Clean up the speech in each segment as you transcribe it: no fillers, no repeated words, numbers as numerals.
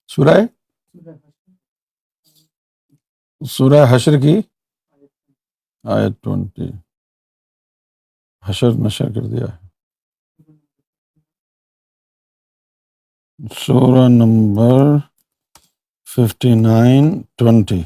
سورہ سورہ حشر کی آیت 20 حشر نشر کر دیا ہے. سورہ نمبر 59-20.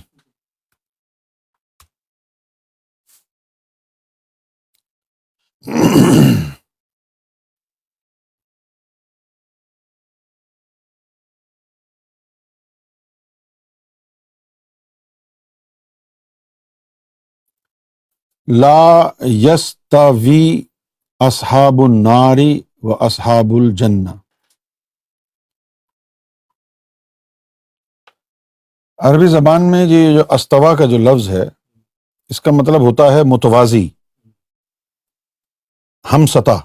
لا یستوی اصحاب النار و اصحاب الجنہ. عربی زبان میں یہ جو استوا کا جو لفظ ہے اس کا مطلب ہوتا ہے متوازی، ہم سطح،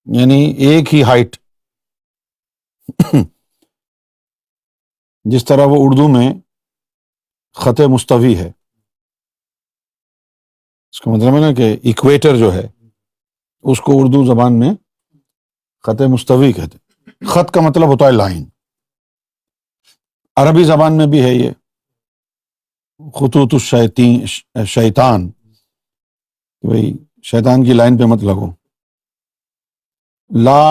یعنی ایک ہی ہائٹ. جس طرح وہ اردو میں خط مستوی ہے، اس کا مطلب ہے نا کہ ایکویٹر جو ہے اس کو اردو زبان میں خط مستوی کہتے ہیں. خط کا مطلب ہوتا ہے لائن. عربی زبان میں بھی ہے یہ خطوط الشیطان، کہ بھئی شیطان کی لائن پہ مت لگو. لا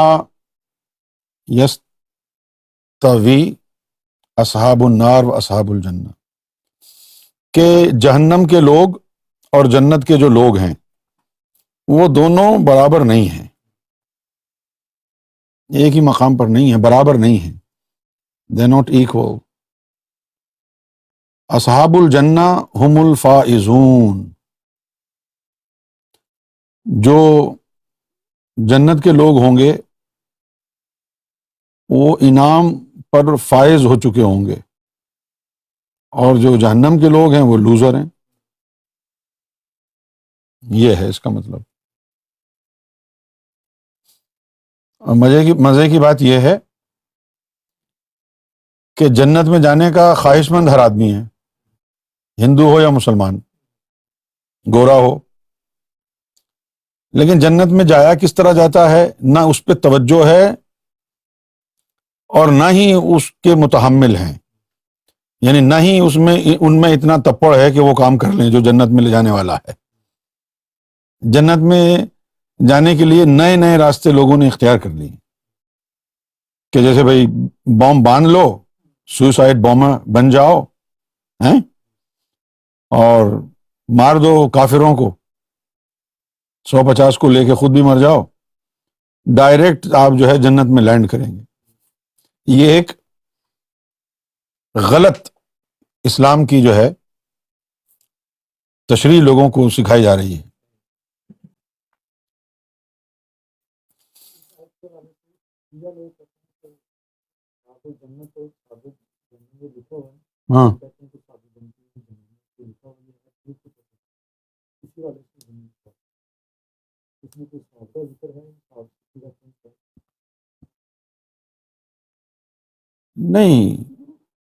یستوی اصحاب النار و اصحاب الجنہ، کہ جہنم کے لوگ اور جنت کے جو لوگ ہیں وہ دونوں برابر نہیں ہیں، ایک ہی مقام پر نہیں ہیں، برابر نہیں ہیں. They not equal. اصحاب الجنہ ہم الفائزون، جو جنت کے لوگ ہوں گے وہ انعام پر فائز ہو چکے ہوں گے، اور جو جہنم کے لوگ ہیں وہ لوزر ہیں. یہ ہے اس کا مطلب. اور مزے کی بات یہ ہے کہ جنت میں جانے کا خواہش مند ہر آدمی ہے، ہندو ہو یا مسلمان، گورا ہو. لیکن جنت میں جایا کس طرح جاتا ہے، نہ اس پہ توجہ ہے اور نہ ہی اس کے متحمل ہیں، یعنی نہ ہی ان میں اتنا تپڑ ہے کہ وہ کام کر لیں جو جنت میں لے جانے والا ہے. جنت میں جانے کے لیے نئے نئے راستے لوگوں نے اختیار کر لیے، کہ جیسے بھائی بم باندھ لو، سوسائڈ بومر بن جاؤ ہیں، اور مار دو کافروں کو، 150 کو لے کے خود بھی مر جاؤ، ڈائریکٹ آپ جو ہے جنت میں لینڈ کریں گے. یہ ایک غلط اسلام کی جو ہے تشریح لوگوں کو سکھائی جا رہی ہے. ہاں نہیں،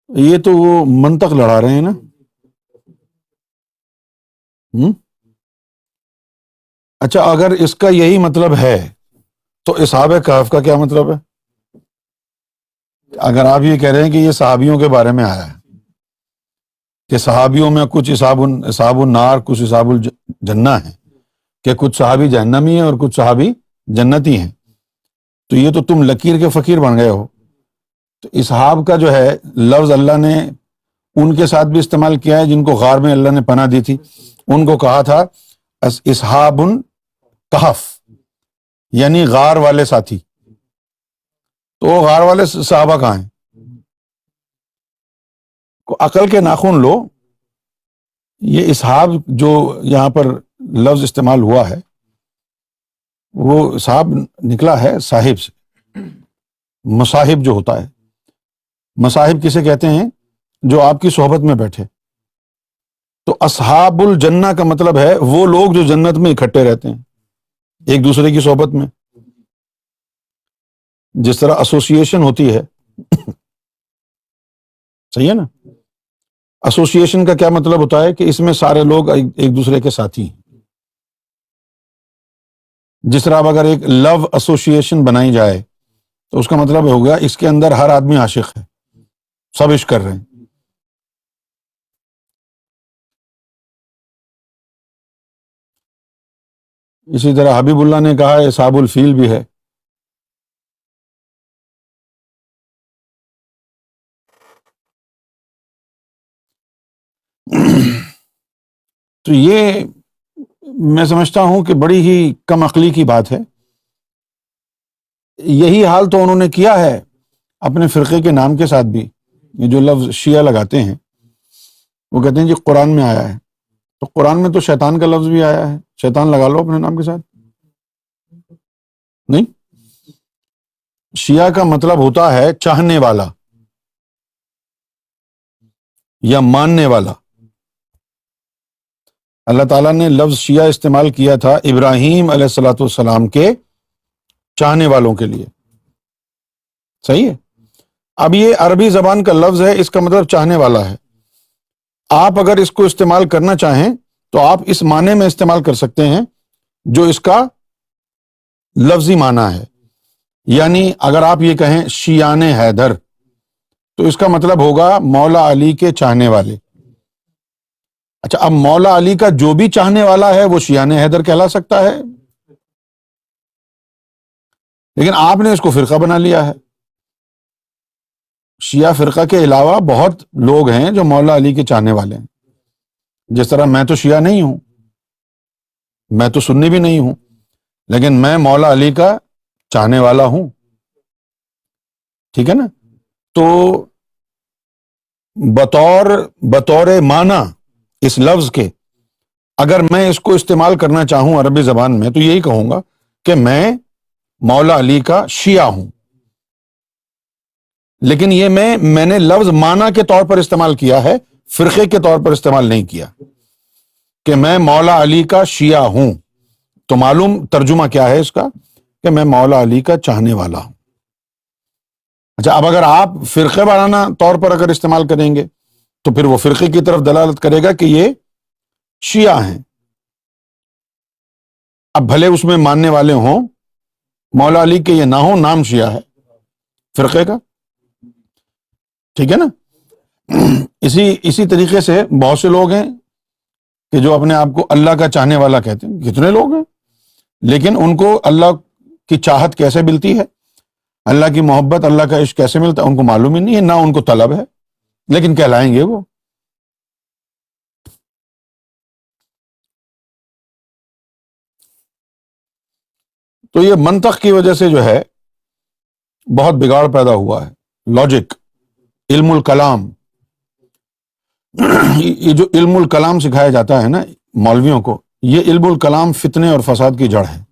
یہ تو وہ منطق لڑا رہے ہیں نا. اچھا، اگر اس کا یہی مطلب ہے تو اصحاب کہف کا کیا مطلب ہے؟ اگر آپ یہ کہہ رہے ہیں کہ یہ صحابیوں کے بارے میں آیا ہے کہ صحابیوں میں کچھ اصحاب النار کچھ اصحاب الجنہ ہیں، کہ کچھ صحابی جہنمی ہیں اور کچھ صحابی جنتی ہیں، تو یہ تو تم لکیر کے فقیر بن گئے ہو. تو اصحاب کا جو ہے لفظ اللہ نے ان کے ساتھ بھی استعمال کیا ہے جن کو غار میں اللہ نے پناہ دی تھی. ان کو کہا تھا اصحاب کہف، یعنی غار والے ساتھی. تو وہ غار والے صحابہ کہاں ہیں؟ عقل کے ناخن لو. یہ اصحاب جو یہاں پر لفظ استعمال ہوا ہے وہ اصحاب نکلا ہے صاحب سے. مصاحب جو ہوتا ہے، مصاحب کسے کہتے ہیں؟ جو آپ کی صحبت میں بیٹھے. تو اصحاب الجنہ کا مطلب ہے وہ لوگ جو جنت میں اکٹھے رہتے ہیں ایک دوسرے کی صحبت میں. جس طرح ایسوسیشن ہوتی ہے، صحیح ہے نا؟ ایسوسیشن کا کیا مطلب ہوتا ہے کہ اس میں سارے لوگ ایک دوسرے کے ساتھی ہیں. جس طرح اب اگر ایک لو ایسوسیشن بنائی جائے تو اس کا مطلب ہو گیا اس کے اندر ہر آدمی عاشق ہے، سب عشق کر رہے ہیں۔ اسی طرح حبیب اللہ نے کہا اصحاب الفیل بھی ہے۔ تو یہ میں سمجھتا ہوں کہ بڑی ہی کم عقلی کی بات ہے۔ یہی حال تو انہوں نے کیا ہے اپنے فرقے کے نام کے ساتھ بھی۔ یہ جو لفظ شیعہ لگاتے ہیں وہ کہتے ہیں جی قرآن میں آیا ہے، تو قرآن میں تو شیطان کا لفظ بھی آیا ہے، شیطان لگا لو اپنے نام کے ساتھ۔ نہیں، شیعہ کا مطلب ہوتا ہے چاہنے والا یا ماننے والا۔ اللہ تعالیٰ نے لفظ شیعہ استعمال کیا تھا ابراہیم علیہ الصلوۃ والسلام کے چاہنے والوں کے لیے، صحیح ہے۔ اب یہ عربی زبان کا لفظ ہے، اس کا مطلب چاہنے والا ہے۔ آپ اگر اس کو استعمال کرنا چاہیں تو آپ اس معنی میں استعمال کر سکتے ہیں جو اس کا لفظی معنی ہے۔ یعنی اگر آپ یہ کہیں شیعان حیدر تو اس کا مطلب ہوگا مولا علی کے چاہنے والے۔ اچھا، اب مولا علی کا جو بھی چاہنے والا ہے وہ شیعان حیدر کہلا سکتا ہے، لیکن آپ نے اس کو فرقہ بنا لیا ہے۔ شیعہ فرقہ کے علاوہ بہت لوگ ہیں جو مولا علی کے چاہنے والے ہیں، جس طرح میں تو شیعہ نہیں ہوں، میں تو سنی بھی نہیں ہوں، لیکن میں مولا علی کا چاہنے والا ہوں، ٹھیک ہے نا۔ تو بطور معنی اس لفظ کے اگر میں اس کو استعمال کرنا چاہوں عربی زبان میں تو یہی کہوں گا کہ میں مولا علی کا شیعہ ہوں، لیکن یہ میں نے لفظ معنی کے طور پر استعمال کیا ہے، فرقے کے طور پر استعمال نہیں کیا کہ میں مولا علی کا شیعہ ہوں۔ تو معلوم ترجمہ کیا ہے اس کا کہ میں مولا علی کا چاہنے والا ہوں۔ اچھا، اب اگر آپ فرقے وارانہ طور پر اگر استعمال کریں گے تو پھر وہ فرقے کی طرف دلالت کرے گا کہ یہ شیعہ ہیں۔ اب بھلے اس میں ماننے والے ہوں، مولا علی کے یہ نہ ہوں، نام شیعہ ہے فرقے کا، ٹھیک ہے نا۔ اسی طریقے سے بہت سے لوگ ہیں کہ جو اپنے آپ کو اللہ کا چاہنے والا کہتے ہیں، کتنے لوگ ہیں، لیکن ان کو اللہ کی چاہت کیسے ملتی ہے، اللہ کی محبت، اللہ کا عشق کیسے ملتا ہے، ان کو معلوم ہی نہیں ہے، نہ ان کو طلب ہے، لیکن کہلائیں گے وہ۔ تو یہ منطق کی وجہ سے جو ہے بہت بگاڑ پیدا ہوا ہے، لاجک، علم الکلام۔ یہ جو علم الکلام سکھایا جاتا ہے نا مولویوں کو، یہ علم الکلام فتنے اور فساد کی جڑ ہے۔